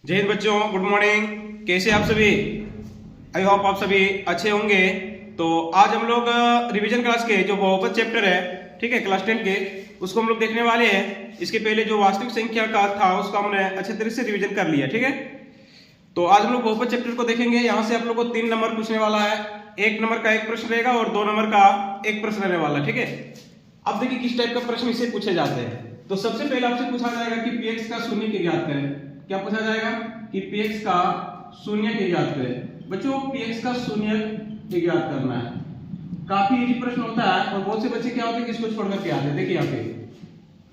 जय हिंद बच्चों, good morning. कैसे आप सभी? आई होप आप सभी अच्छे होंगे। तो आज हम लोग रिवीजन क्लास के जो बहुपद चैप्टर है, ठीक है, क्लास 10 के, उसको हम लोग देखने वाले हैं। इसके पहले जो वास्तविक संख्या का था उसका हमने अच्छे तरह से रिवीजन कर लिया, ठीक है। तो आज हम लोग बहुपद चैप्टर को देखेंगे। यहाँ से आप लोग को 3 नंबर पूछने वाला है। 1 नंबर का एक प्रश्न रहेगा और 2 नंबर का एक प्रश्न रहने वाला, ठीक है। अब देखिए किस टाइप का प्रश्न इससे पूछे जाते हैं। तो सबसे पहले आपसे पूछा जाएगा कि px का शून्य के ज्ञात करें। क्या पूछा जाएगा कि px का शून्य के ज्ञात करें। बच्चों px का शून्य के ज्ञात करना है, काफी इजी प्रश्न होता है। और बहुत से बच्चे क्या होते हैं कि इसको छोड़ करके आते हैं। देखिए यहाँ पे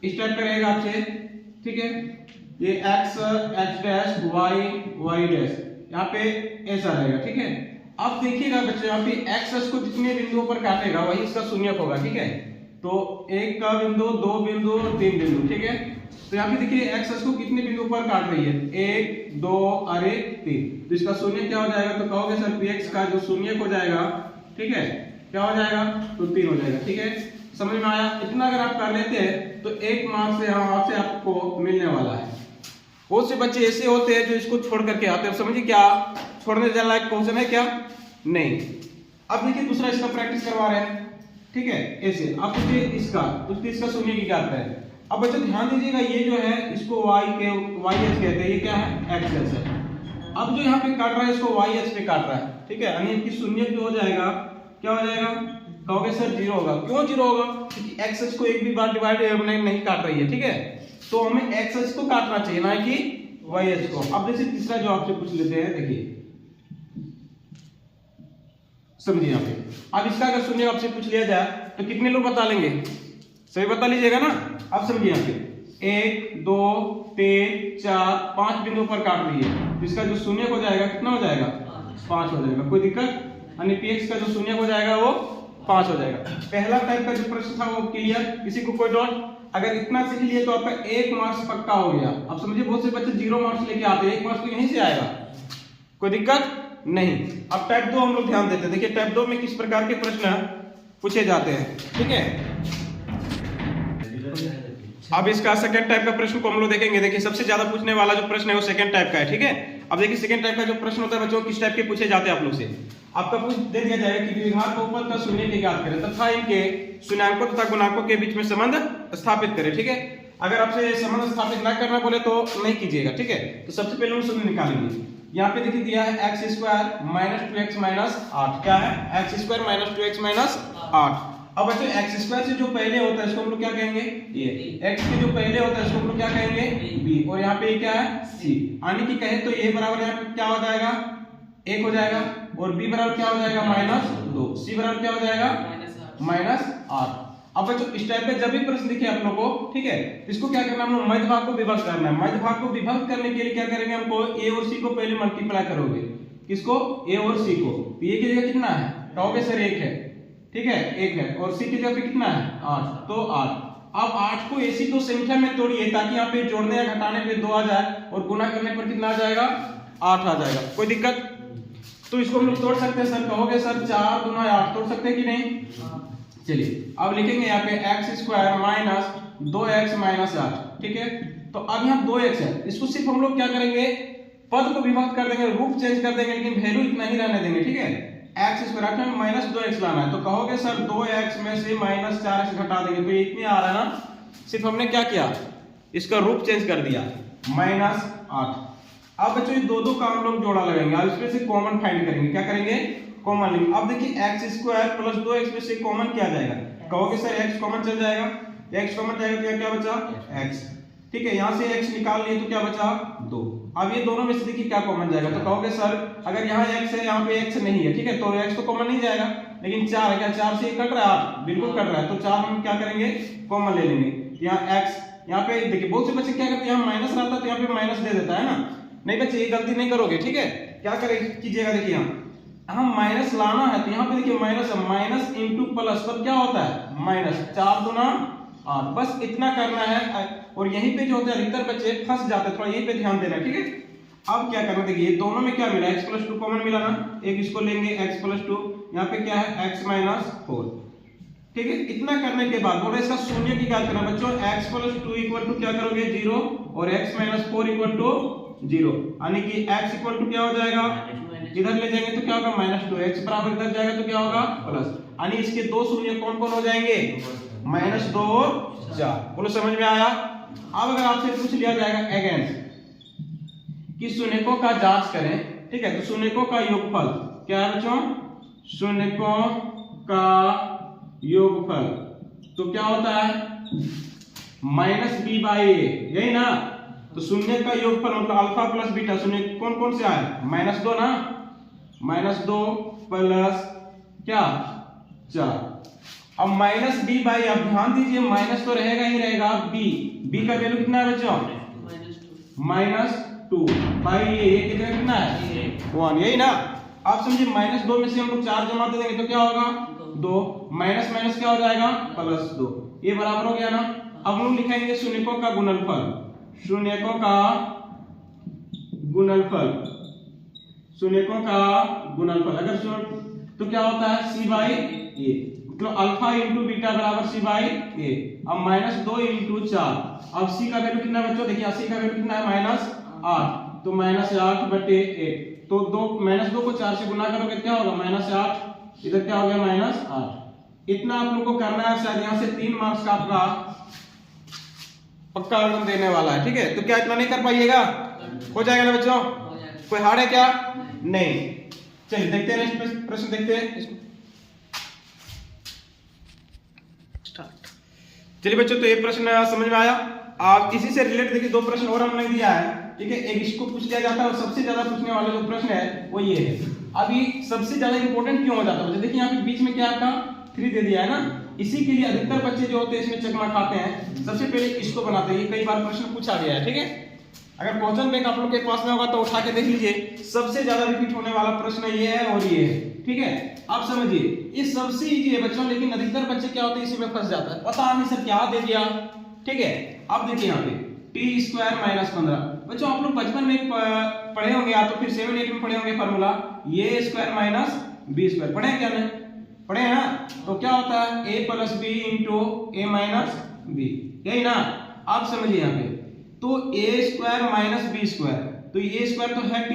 इस टाइप का रहेगा आपसे, ठीक है। ये x डैश y डैश यहाँ पे ऐसा रहेगा, ठीक है। अब देखिएगा बच्चों यहाँ पे x को जितने बिंदुओं पर काटेगा वही इसका शून्य होगा, ठीक है। तो 1 का बिंदु, 2 बिंदु, 3 बिंदु, ठीक है। तो यहाँ पे देखिए x को कितने बिंदु पर काट रही है, 1 2 और 3। तो इसका शून्य क्या हो जाएगा? तो कहोगे सर px का जो शून्य हो जाएगा, ठीक है, क्या हो जाएगा? तो 3 हो जाएगा, ठीक है। समझ में आया? इतना अगर आप कर लेते हैं तो 1 मार्क्स से आपसे आपको मिलने वाला है। बहुत से बच्चे ऐसे होते हैं जो इसको छोड़ करके आते हैं। समझिए क्या छोड़ने जाने लायक क्वेश्चन है क्या? नहीं। अब देखिए दूसरा इसका प्रैक्टिस करवा रहे हैं, ठीक है। ऐसे आप पूछिए इसका, तो इसका शून्य की ज्ञात है। अब बच्चों ध्यान दीजिएगा, ये जो है इसको y कहते हैं, ये क्या है? x है। अब जो यहाँ पे काट रहा है इसको y h पे काट रहा है, ठीक है। यानी इसकी शून्य जो हो जाएगा, क्या हो जाएगा? कहोगे सर 0 होगा। क्यों 0 होगा? क्योंकि x h को एक भी बार डिवाइड नहीं काट रही है, ठीक है। तो हमें x h को काटना चाहिए, ना कि y h को। अब जैसे तीसरा जो आपसे पूछ लेते हैं, देखिए समझिए यहाँ पे। अब इसका अगर शून्य आपसे पूछ लिया जाए तो कितने लोग बता लेंगे? सभी बता लीजिएगा ना। अब समझिए यहाँ पे 1 2 3 4 5 बिंदु पर काट रही है, तो इसका जो शून्य हो जाएगा कितना हो जाएगा? 5 हो जाएगा। कोई दिक्कत? यानी px का जो शून्य हो जाएगा वो 5 हो जाएगा। पहला टाइप का जो प्रश्न था वो क्लियर? किसी को कोई डाउट? अगर इतना सीख लिए तो आपका 1 मार्क्स पक्का हो गया। अब समझिए बहुत से बच्चे 0 मार्क्स लेके आते हैं, 1 मार्क्स तो यहीं से आएगा। कोई दिक्कत नहीं। अब टाइप 2 हम लोग ध्यान देते हैं। देखिए टाइप 2 में किस प्रकार के प्रश्न पूछे जाते हैं, ठीक है। अब इसका सेकंड टाइप का प्रश्न को हम लोग देखेंगे। देखिए सबसे ज्यादा पूछने वाला जो प्रश्न है वो सेकंड टाइप का है, ठीक है। अब देखिए सेकंड टाइप का जो प्रश्न होता है बच्चों, किस टाइप के पूछे जाते हैं आप लोग से। आपका पूछ दे दिया जाएगा कि द्विघात बहुपद का शून्य के ज्ञात करें तथा इनके शून्याङ्कों तथा गुणांकों के बीच में संबंध स्थापित करें, ठीक है। अगर आपसे संबंध स्थापित ना करना बोले तो नहीं कीजिएगा, ठीक है। तो सबसे पहले हम शून्य निकालेंगे। यहाँ पे देखिए दिया है x² - 2x - 8। क्या है? x² - 2x - 8। अब बच्चों x² से जो पहले होता है इसको हम लोग क्या कहेंगे? ये x के जो पहले होता है इसको हम लोग क्या कहेंगे? b। और यहाँ पे क्या है? c। यानी कि कहे तो a बराबर यहाँ पे क्या हो जाएगा? 1 हो जाएगा। और b बराबर क्या हो जाएगा? -2। c बराबर क्या हो जाएगा? -8। अब बच्चों इस टाइप पे जब भी प्रश्न दिखे आप लोगों को, ठीक है, इसको क्या करना है? हम लोग मध्य भाग को विभक्त करना है। मध्य भाग को विभक्त करने के लिए क्या करेंगे? हमको a और c को पहले मल्टीप्लाई करोगे। किसको? a और c को। तो a की जगह कितना है? कहोगे सर 1 है, ठीक है, 1 है। और c की जगह पे कितना है? 8। तो 8। अब 8 को ऐसी तो संख्या में तोड़िए ताकि यहाँ पे जोड़ने या घटाने पे 2 आ जाए और गुना करने पर कितना आ जाएगा? 8 आ जाएगा। कोई दिक्कत? तो इसको हम लोग तोड़ सकते हैं सर। कहोगे सर 4 गुना 8 तोड़ सकते हैं कि नहीं? चलिए अब लिखेंगे यहाँ पे x² - 2x - 8, ठीक है। तो अब यहाँ 2x है, इसको सिर्फ हम लोग क्या करेंगे? पद को विभक्त कर देंगे, रूप चेंज कर देंगे, लेकिन वैल्यू इतना ही रहने देंगे, ठीक है। x² में -2x लाना है। तो कहोगे सर 2x में से -4x घटा देंगे तो ये इतनी आ रहा है ना। सिर्फ हमने क्या किया? इसका रूप चेंज कर दिया, -8। अब बच्चों ये दो का हम लोग जोड़ा लगाएंगे। अब इसमें से कॉमन फाइंड करेंगे। क्या करेंगे? कॉमन लेंगे। अब देखिए x² + 2x में से कॉमन क्या जाएगा? कहोगे सर x कॉमन चल जाएगा। x कॉमन जाएगा तो क्या बचा? x, ठीक है। यहाँ से x निकाल लिए तो क्या बचा? 2। अब ये दोनों में से देखिए क्या कॉमन जाएगा? तो कहोगे सर अगर यहाँ x है यहाँ पे x नहीं है, ठीक है, तो x तो कॉमन नहीं जाएगा। लेकिन 4 है, क्या 4 से कट रहा है? 8 बिल्कुल कट रहा है। तो 4 हम क्या करेंगे? कॉमन ले लेंगे। यहाँ x, यहाँ पे देखिए बहुत से बच्चे क्या करते हैं, यहाँ माइनस रहता तो यहाँ पे माइनस दे देता है ना। नहीं बच्चे ये गलती नहीं करोगे, ठीक है। क्या कीजिएगा? देखिए यहाँ माइनस लाना है तो यहाँ पे देखिए माइनस है, माइनस इंटू प्लस, तब क्या होता है? माइनस। 4 दूना 8। बस इतना करना है। और यहीं पे जो होता है अधिकतर बच्चे फंस जाते हैं, थोड़ा यहीं पे ध्यान देना, ठीक है। अब क्या करना? देखिए दोनों में क्या मिला? x + 2 कॉमन मिला ना। एक इसको लेंगे x + 2, यहाँ पे क्या है? x - 4, ठीक है। इतना करने के बाद बोले इसका शून्य की ज्ञात करना। बच्चों x + 2 = क्या करोगे? 0 और x - 4 = 0, यानी कि x इक्वल टू क्या हो जाएगा, इधर ले जाएंगे तो क्या होगा -2, x बराबर इधर जाएगा तो क्या होगा प्लस, यानी इसके दो शून्य कौन कौन हो जाएंगे, -2 और 4। बोलो समझ में आया। अब अगर आपसे पूछ लिया जाएगा अगेन कि शून्यकों का जांच करें, ठीक है, तो शून्यकों का योगफल क्या है बच्चों, शून्यकों का योगफल तो क्या होता है -b/a, यही ना। तो शून्य का योगफल मतलब अल्फा प्लस बीटा, शून्य कौन कौन से आए, -2 ना, -2 प्लस क्या 4। अब -b/, अब ध्यान दीजिए माइनस तो रहेगा ही रहेगा, b का वैल्यू कितना है बच्चों, -2/a, ये कितना कितना है 1, यही ना। आप समझिए -2 में से हम लोग 4 जमा दे देंगे तो क्या होगा 2, माइनस माइनस क्या हो जाएगा +2, ये बराबर हो गया ना। अब हम लिखेंगे शून्यकों का गुणनफल, शून्यकों का गुणनफल, शून्यकों का गुणनफल अगर तो क्या होता है c/a, मतलब अल्फा इंटू बीटा बराबर c/a। अब -2 इंटू 4, अब c का वैल्यू कितना है बच्चों, देखिए c का वैल्यू कितना है -8, तो -8/8, तो -2 को 4 से गुना करोगे क्या होगा -8, इधर क्या हो गया -8। इतना आप लोगों को करना है, शायद यहाँ से 3 मार्क्स का आपका पक्का आंसर देने वाला है, ठीक है। तो क्या इतना नहीं कर पाइएगा, हो जाएगा ना बच्चों, कोई हार्ड है क्या, नहीं। चलिए देखते हैं नेक्स्ट प्रश्न, देखते हैं इसको। चलिए बच्चों, तो ये प्रश्न समझ में आया। आप इसी से रिलेटेड देखिए 2 प्रश्न और हमने दिया है, ठीक है। एक इसको पूछ लिया जाता है और सबसे ज्यादा पूछने वाला जो प्रश्न है वो ये है। अभी सबसे ज्यादा इंपॉर्टेंट क्यों हो जाता है, देखिए यहाँ पे बीच में क्या आपका 3 दे दिया है ना, इसी के लिए अधिकतर बच्चे जो होते हैं इसमें चकमा खाते हैं, सबसे पहले इसको बनाते हैं। ये कई बार प्रश्न पूछा गया है, ठीक है। अगर क्वेश्चन बैंक आप लोग के पास में होगा तो उठा के देख लीजिए, सबसे ज्यादा रिपीट होने वाला प्रश्न ये है और ये है, ठीक है। आप समझिए ये सबसे इजी है बच्चों, लेकिन अधिकतर बच्चे क्या होते हैं इसी में फंस जाता है, पता नहीं सर क्या दे दिया, ठीक है। अब देखिए यहाँ पे t² - 15, बच्चों आप लोग बचपन में पढ़े होंगे या तो फिर 7-8 में पढ़े होंगे फार्मूला, a² - b², पढ़े क्या नहीं पढ़े हैं ना। तो क्या होता है a + b × a - b, यही ना। आप समझिए यहाँ पे तो a² - b², तो ये स्क्वायर तो है t²,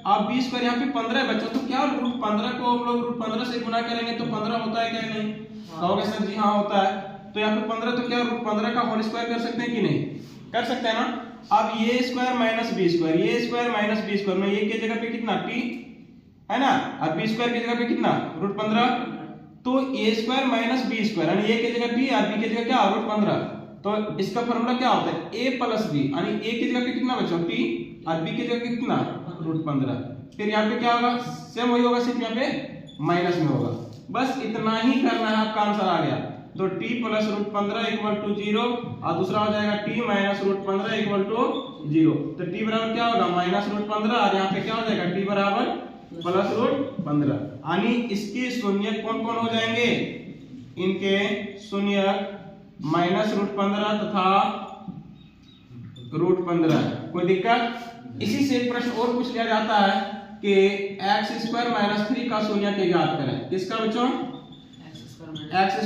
अब b² यहाँ पे 15 है बच्चों, तो क्या √15 को हम लोग √15 से गुना करेंगे तो 15 होता है क्या नहीं, कहोगे सर जी हाँ होता है। तो यहाँ पे 15 तो क्या √15 का होल स्क्वायर कर सकते हैं कि नहीं, कर सकते हैं ना। अब ये स्क्वायर माइनस बी स्क्वायर, ये स्क्वायर माइनस बी स्क्वायर में ये की जगह पे कितना t है ना, और बी स्क्वायर की जगह पे कितना √15, तो a square minus B square यानी ये की जगह t और b की जगह क्या √15, तो इसका फॉर्मूला क्या होता है a + b, यानी a की जगह पे कितना बच्चों t और b की जगह पे कितना √15। फिर यहाँ पे क्या होगा सेम वही होगा, सिर्फ यहाँ पे माइनस में होगा। बस इतना ही करना है, आपका आंसर आ गया। तो t + √15 = 0 और दूसरा हो जाएगा t - √15 = 0। तो t बराबर क्या होगा -√15 और यहाँ पे क्या हो जाएगा t बराबर +√15, यानी इसके शून्य कौन कौन हो जाएंगे, इनके शून्य -√15 तथा √15। कोई दिक्कत। इसी से एक प्रश्न और पूछ लिया जाता है कि x² - 3 का शून्य के ज्ञात करें। किसका बच्चों, x²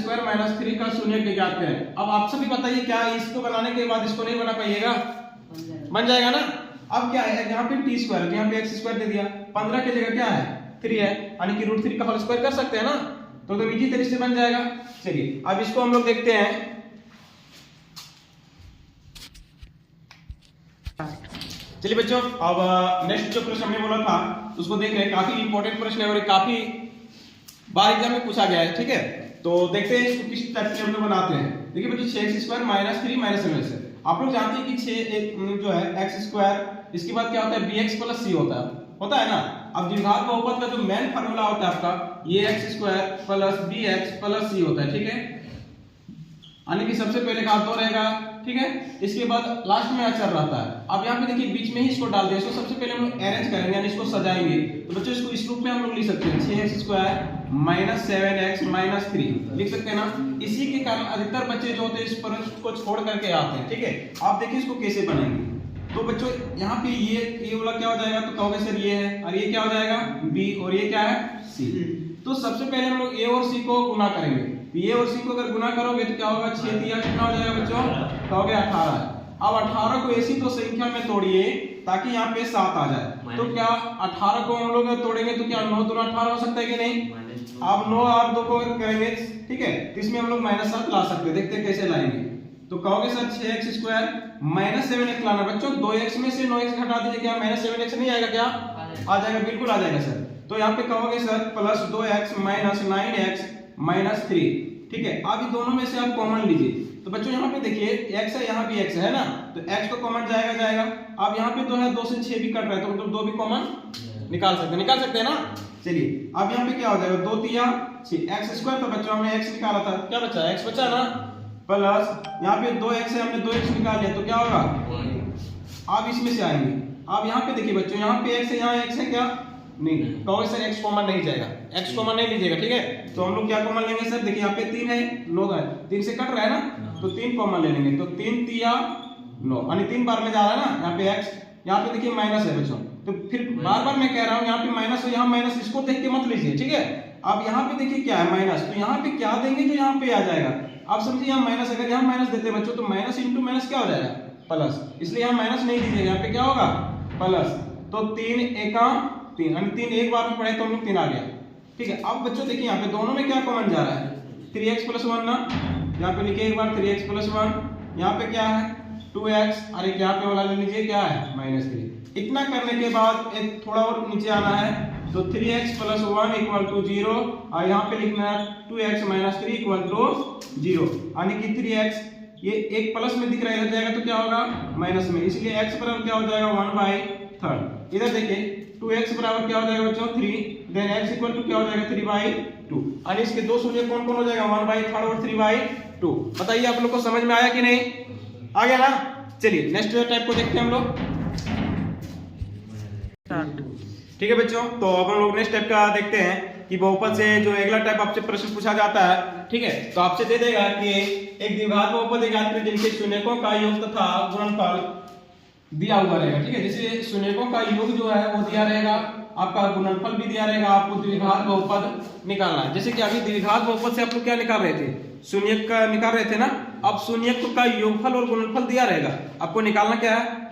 - 3 का शून्य के ज्ञात करें। अब आप सभी बताइए क्या इसको बनाने के बाद इसको नहीं बना पाइएगा, बन जाएगा ना। अब क्या है यहाँ पे t² है, यहाँ पे x² दे दिया, 15 की जगह क्या है 3 है, यानी कि √3 का होल स्क्वायर कर सकते हैं ना, तो इजी तरीके से बन जाएगा। चलिए अब इसको हम लोग देखते हैं। चलिए बच्चों, अब नेक्स्ट जो प्रश्न हमने बोला था उसको देख रहे हैं, काफी इंपॉर्टेंट प्रश्न है और काफी बार एग्जाम में पूछा गया है, ठीक है। तो देखते हैं इसको किस टाइप से हम लोग बनाते हैं। देखिए बच्चों 6x² - 3 - 7x है। आप लोग जानते हैं कि 6 जो है x², इसके बाद क्या होता है bx + c होता है ना। अब द्विघात बहुपद का जो मेन फार्मूला होता है आपका, ये x² + bx + c होता है, ठीक है। यानी कि सबसे पहले घात 2 रहेगा, ठीक है, इसके बाद लास्ट में अचर रहता है। अब यहाँ पे देखिए बीच में ही इसको डाल दें, इसको सबसे पहले हम लोग अरेंज करेंगे यानी इसको सजाएंगे। तो बच्चों इसको इस रूप में हम लोग लिख सकते हैं 6x² - 7x - 3 लिख सकते हैं ना। इसी के कारण अधिकतर बच्चे जो होते हैं इस प्रश्न को छोड़ करके आते हैं, ठीक है। आप देखिए इसको कैसे बनाएंगे। तो बच्चों यहाँ पे ये वाला क्या हो जाएगा, तो कहोगे सर ये है, और ये क्या हो जाएगा b, और ये क्या है c। तो सबसे पहले हम लोग a और c को गुना करेंगे। a और c को अगर गुना करोगे तो क्या होगा 6 दिया कितना हो जाएगा बच्चों, कहोगे 18। अब 18 को ऐसी तो संख्या में तोड़िए ताकि यहाँ पे 7 आ जाए। तो क्या 18 को हम लोग तोड़ेंगे तो क्या 9 दूना 18 हो सकता है कि नहीं? आप 9 और 2 को करेंगे, ठीक है, तो इसमें हम लोग -7 ला सकते हैं। देखते हैं कैसे लाएंगे। तो कहोगे सर 6x स्क्वायर -7x लाना। बच्चों 2x में से 9x घटा दीजिए, क्या -7x नहीं आएगा? क्या आ जाएगा? बिल्कुल आ जाएगा सर। तो यहाँ पे कहोगे सर +2x - 9x - 3, ठीक है। अब ये दोनों में से आप कॉमन लीजिए। तो बच्चों यहाँ पे देखिए x है, यहाँ भी x है ना, तो x तो कॉमन जाएगा। अब यहाँ पे 2 है, 2 से 6 भी कट रहा है, तो मतलब 2 भी कॉमन निकाल सकते हैं ना। चलिए अब यहाँ पे क्या हो जाएगा, 2 तिया 6 x स्क्वायर। तो बच्चों हमने x निकाला था, क्या बचा? x बचा ना, प्लस यहाँ पे 2x है, हमने 2x निकाल लिया, तो क्या होगा? अब इसमें से आएंगे। अब यहाँ पे देखिए बच्चों, यहाँ पे x है, यहाँ x है क्या? नहीं। कहोगे सर x कॉमन नहीं जाएगा, x कॉमन नहीं लीजिएगा, ठीक है। तो हम लोग क्या कॉमन लेंगे सर? देखिए यहाँ पे 3 है, 9 है, 3 से कट रहा है ना, तो 3 कॉमन ले लेंगे। तो 3 तिया 9, यानी 3 बार में जा रहा है ना। यहाँ पे x, यहाँ पे देखिए माइनस है बच्चों, तो फिर बार मैं कह रहा हूँ यहाँ पे माइनस है, यहाँ माइनस, इसको देख के मत लीजिए, ठीक है। अब यहाँ पे देखिए क्या है, माइनस, तो यहाँ पे क्या देंगे जो यहाँ पे आ जाएगा। आप समझिए यहाँ माइनस, अगर यहाँ माइनस देते बच्चों तो माइनस इंटू माइनस क्या हो जाएगा? प्लस। इसलिए यहाँ माइनस नहीं दीजिएगा, यहाँ पे क्या होगा? प्लस। तो 3 एका 3, यानी 3 एक बार में पढ़े तो हम लोग 3 आ गया, ठीक है। अब बच्चों देखिए यहाँ पे दोनों में क्या कॉमन जा रहा है? 3x + 1 ना, यहाँ पे लिखिए एक बार 3x + 1, यहाँ पे क्या है 2x, और एक यहाँ पे वाला ले लीजिए क्या है -3। इतना करने के बाद एक थोड़ा और नीचे आना है, तो 3x + 1 = 0, और यहाँ पे लिखना है 2x - 3 = 0, यानी कि 3x ये एक प्लस में दिख रहा है, इधर जाएगा तो क्या होगा? माइनस में, इसलिए x बराबर क्या हो जाएगा? 1/3। इधर देखिए 2x बराबर क्या हो जाएगा बच्चों? 3, देन x = क्या हो जाएगा? 3/2। और इसके दो शून्य कौन कौन हो जाएगा? 1/3 और 3/2। बताइए आप लोग को समझ में आया कि नहीं? आ गया ना। चलिए नेक्स्ट टाइप को देखते हैं हम लोग, ठीक है बच्चों। तो अब हम लोग नेक्स्ट टाइप का देखते हैं कि बहुपद से जो अगला टाइप आपसे प्रश्न पूछा जाता है, ठीक है। तो आपसे दे देगा कि एक द्विघात बहुपद ज्ञात करें जिनके शून्यकों का योग तथा गुणनफल दिया हुआ रहेगा, ठीक है। जैसे शून्यकों का योग जो है वो दिया रहेगा, आपका गुणनफल भी दिया रहेगा, आपको द्विघात बहुपद निकालना है। जैसे कि अभी द्विघात बहुपद से आप लोग क्या निकाल रहे थे? शून्यक का निकाल रहे थे ना। अब शून्यक का योगफल और गुणनफल दिया रहेगा, आपको निकालना क्या है?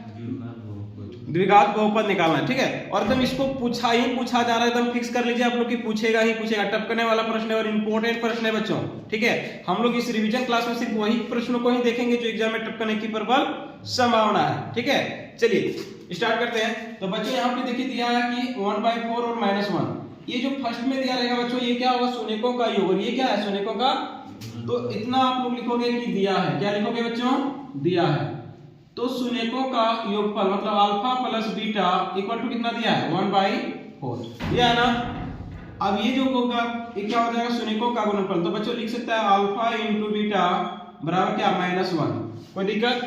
द्विघात बहुपद निकालना है, ठीक है। और एकदम इसको पूछा जा रहा है, एकदम फिक्स कर लीजिए आप लोग की पूछेगा ही पूछेगा। टपकने वाला प्रश्न है और इंपॉर्टेंट प्रश्न है बच्चों, ठीक है। हम लोग इस रिवीजन क्लास में सिर्फ वही प्रश्नों को ही देखेंगे जो एग्जाम में टपकने की प्रबल संभावना है, ठीक है। चलिए स्टार्ट करते हैं। तो बच्चों यहाँ पे देखिए दिया है कि 1/4 और -1। ये जो फर्स्ट में दिया रहेगा बच्चों, ये क्या होगा? शून्यकों का योग। और ये क्या है? शून्यकों का। तो इतना आप लोग लिखोगे कि दिया है, क्या लिखोगे बच्चों? दिया है। तो शून्यकों का योगफल मतलब alpha plus beta equal to कितना दिया है? 1/4 दिया है ना। अब ये जो होगा ये क्या हो जाएगा? शून्यकों का गुणनफल। तो बच्चों लिख सकता है अल्फा इंटू बीटा बराबर क्या? -1। कोई दिक्कत?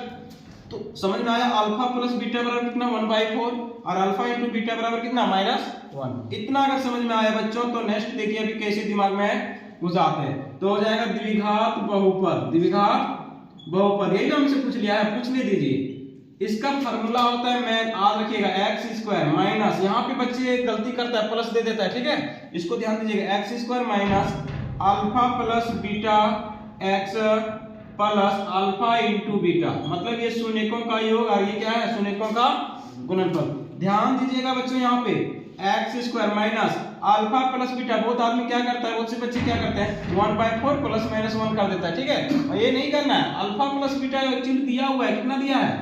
तो समझ में आया? अल्फा प्लस बीटा बराबर कितना? 1/4, और अल्फा इंटू बीटा बराबर कितना? -1। इतना अगर समझ में आया बच्चों, तो नेक्स्ट देखिए अभी कैसे दिमाग में घुसाते हैं। तो हो जाएगा द्विघात बहुपद। द्विघात बहुपद यही ना हमसे पूछ लिया है, पूछने दीजिए। इसका फार्मूला होता है, मैं याद रखिएगा, x² माइनस, यहाँ पे बच्चे गलती करता है प्लस दे देता है, ठीक है। इसको ध्यान दीजिएगा, x² minus alpha plus beta x plus alpha into beta, मतलब ये शून्यकों का योग और ये क्या है? शून्यकों का गुणनफल। ध्यान दीजिएगा बच्चों, यहाँ पे x² minus alpha plus beta, बहुत आदमी क्या करता है, बहुत से बच्चे क्या करते हैं 1/4 प्लस -1 कर देता है, ठीक है। और ये नहीं करना है। अल्फा प्लस बीटा एक्चुअली दिया हुआ है, कितना दिया है?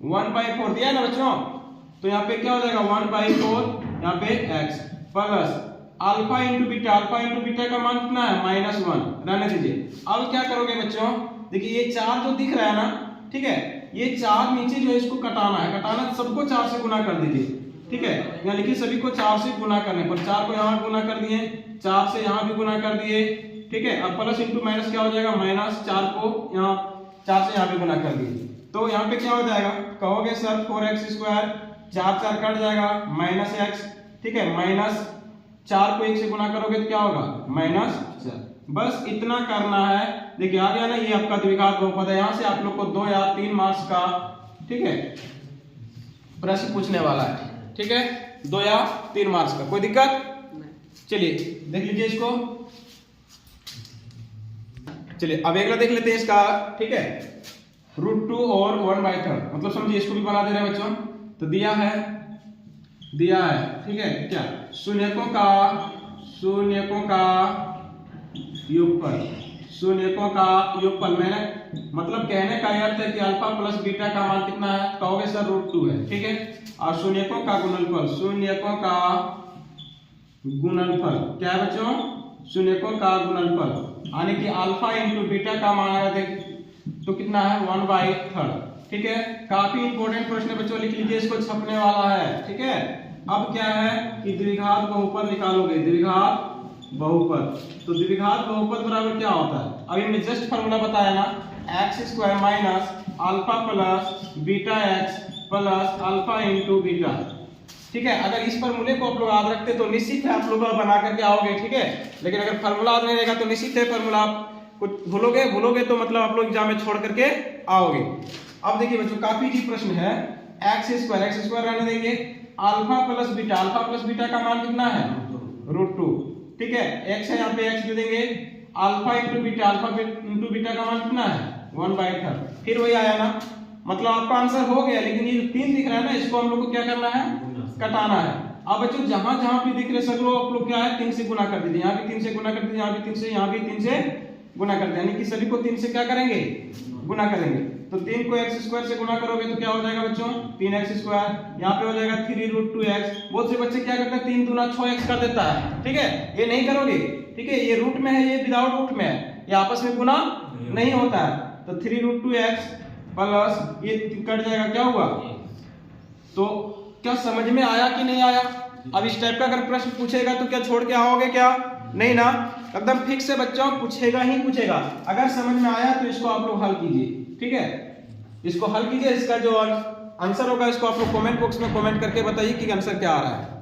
1/4 दिया है ना बच्चों। तो यहाँ पे क्या हो जाएगा? 1/4 यहाँ पे x plus alpha into beta. Alpha into beta का मान कितना है? -1। रहने दीजिए। अब क्या करोगे बच्चों? देखिए ये 4 जो दिख रहा है ना, ठीक है, ये 4 नीचे जो है इसको कटाना है। कटाना सबको 4 से गुना कर दीजिए, ठीक है। यहाँ लिखिए सभी को 4 से गुना करने पर, 4 को यहाँ गुना कर दिए, 4 से यहाँ भी गुना कर दिए, ठीक है। अब प्लस इंटू माइनस क्या हो जाएगा? -4 को यहाँ 4 से यहाँ भी गुना कर दिए, तो यहाँ पे क्या हो जाएगा? कहोगे सर 4x², 4 कट जाएगा, -x, ठीक है। -4 को 1 से गुना करोगे तो क्या होगा? -4। बस इतना करना है। देखिए आ गया ना, ये आपका द्विघात बहुपद है। यहाँ से आप लोग को 2 या 3 मार्क्स का, ठीक है, प्रश्न पूछने वाला है, ठीक है। 2 या 3 मार्क्स का, कोई दिक्कत? चलिए देख लीजिए इसको। चलिए अब अगला देख लेते हैं इसका, ठीक है। √2 और 1/3, मतलब समझिए इसको भी बना दे रहे हैं बच्चों। तो दिया है ठीक है क्या, शून्यकों का योगफल मैंने मतलब कहने का अर्थ है कि अल्फा प्लस बीटा का मान कितना है, कहोगे सर √2 है, ठीक है। और शून्यकों का गुणनफल क्या है बच्चों, शून्यकों का गुणनफल यानी कि अल्फा इंटू बीटा का मान है देख तो कितना है 1/3, ठीक है। काफी इंपॉर्टेंट प्रश्न है बच्चों, लिख लीजिए, इसको छपने वाला है, ठीक है। अब क्या है कि द्विघात बहुपद निकालोगे, द्विघात बहुपद, तो द्विघात बहुपद बराबर क्या होता है, अभी हमने जस्ट फार्मूला बताया ना, x² minus alpha plus beta x plus alpha into beta, ठीक है। अगर इस फार्मूले को आप लोग याद रखते तो निश्चित है आप लोग बना करके आओगे, ठीक है। लेकिन अगर फार्मूला याद नहीं रहेगा तो निश्चित है फार्मूला आप कुछ भूलोगे तो मतलब आप लोग एग्जाम में छोड़ करके आओगे। अब देखिए बच्चों काफी इजी प्रश्न है, x² रहने देंगे, अल्फा प्लस बीटा का मान कितना है √2, ठीक है। x है यहाँ पे x दे देंगे, अल्फा इंटू बीटा का मान कितना है 1/3, फिर वही आया ना, मतलब आपका आंसर हो गया। लेकिन ये 3 दिख रहा है ना, इसको हम लोग को क्या करना है, कटाना है। अब बच्चों जहां भी दिख रहे सगलों आप लोग क्या है 3 से गुना कर दीजिए, यहाँ भी 3 से गुना कर दीजिए, यहाँ भी 3 से, यहाँ भी 3 से गुना कर दीजिए, यानी कि सभी को 3 से क्या करेंगे, गुना करेंगे। तो 3 को x² से गुना करोगे तो क्या हो जाएगा बच्चों 3x², यहाँ पे हो जाएगा 3√2x। बहुत से बच्चे क्या करते हैं 3 दूना 6x कर देता है, ठीक है, ये नहीं करोगे, ठीक है। ये रूट में है, ये विदाउट रूट में है, ये आपस में गुना नहीं होता है। तो 3√2x प्लस ये कट जाएगा, क्या हुआ, तो क्या समझ में आया कि नहीं आया। अब इस टाइप का अगर प्रश्न पूछेगा तो क्या छोड़ के आओगे, क्या नहीं ना, एकदम फिक्स से बच्चों पूछेगा ही पूछेगा। अगर समझ में आया तो इसको आप लोग हल कीजिए, ठीक है, इसको हल कीजिए। इसका जो आंसर होगा इसको आप लोग कमेंट बॉक्स में कमेंट करके बताइए कि आंसर क्या आ रहा है।